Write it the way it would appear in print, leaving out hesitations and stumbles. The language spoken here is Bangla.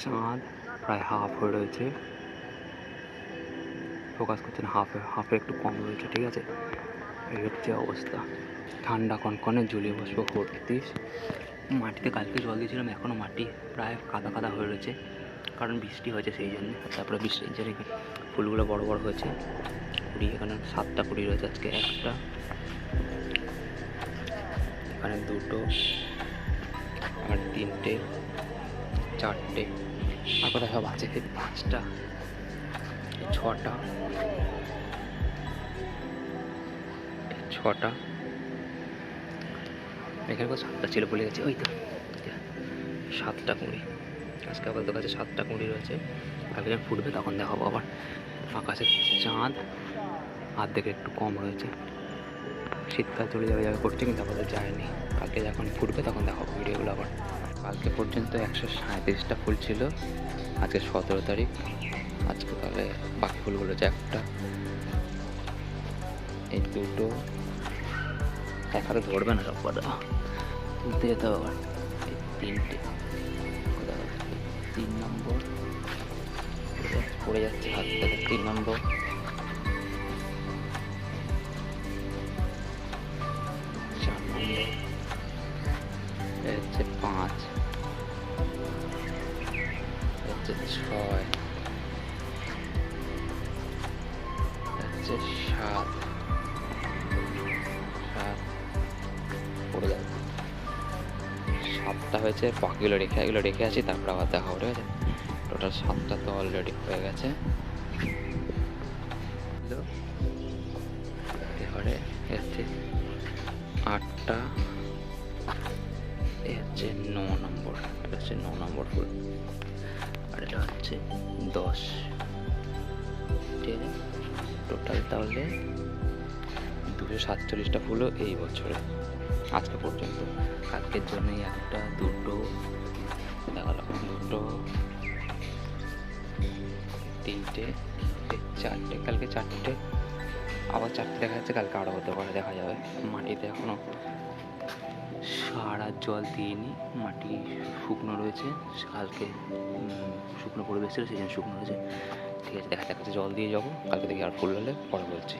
চাঁদ প্রায় হাফ হয়ে রয়েছে, ফোকাস করছে না, হাফে একটু কম রয়েছে। ঠিক আছে, এই হচ্ছে অবস্থা। ঠান্ডা কনকনে ঝুলিয়ে বসবো 34। মাটিতে কালকে জল দিয়েছিলাম, এখনও মাটি প্রায় কাদা কাদা হয়ে রয়েছে, কারণ বৃষ্টি হয়েছে সেই জন্য। তারপরে বৃষ্টির জন্য ফুলগুলো বড় বড় হয়েছে। কুড়ি, এখানে 7টা কুড়ি রয়েছে আজকে, একটা, এখানে 2টো, আর 3টে, 4টে, আর কোথায় সব আছে 5টা, 6টা, 6টা, এখানে 7টা ছিল, বলে গেছে। ওই তো 7টা কুঁড়ি আজকে আবার কাছে 7টা কুঁড়ি রয়েছে। কালকে যখন ফুটবে তখন দেখাবো। আবার আকাশে চাঁদ আর্ধেক একটু কম রয়েছে, শীতকাল চলে যাবে যাবে করছে, কিন্তু আপাতত যায়নি। কালকে যখন ফুটবে তখন দেখাবো ভিডিওগুলো আবার। কালকে পর্যন্ত 137টা ফুল ছিল, আজকে 17 তারিখ। আজকে তাহলে বাকি ফুলগুলো হচ্ছে একটা, এই 2টো, দেখাতে ধরবে না সব কথা, তুলতে যেতে হবে আবার। এই 3টে, 3 নম্বর পড়ে যাচ্ছে হাত থেকে, 3 নম্বর, 4 নম্বর, হচ্ছে 5, হচ্ছে 6, হচ্ছে 7 পড়ে যাচ্ছে। 7টা হয়েছে, বাকিগুলো এগুলো রেখে আছি, তারপর আবার দেখা হবে। ঠিক আছে, টোটাল 7টা তো অলরেডি হয়ে গেছে। এবারে হচ্ছে 8টা, এ হচ্ছে 9 নম্বর, এটা হচ্ছে 9 নম্বর ফুল, আর এটা হচ্ছে 10। ঠিক আছে, টোটাল তাহলে 247টা ফুলও এই বছরে আজকে পর্যন্ত। কালকের জন্যই 1টা, 2টো দেখালাম, 2টো, 3টে, 4টে, কালকে 4টে, আবার 4টে দেখা যাচ্ছে, কালকে আরও হতে পারে, দেখা যাবে। মাটিতে এখনও সার আর জল দিইনি, মাটি শুকনো রয়েছে, কালকে শুকনো পরিবেশ ছিল সেই জন্য শুকনো রয়েছে। ঠিক আছে, দেখা যাচ্ছে, জল দিয়ে যাবো কালকে, দেখি আর ফুল হলে পরে বলছি।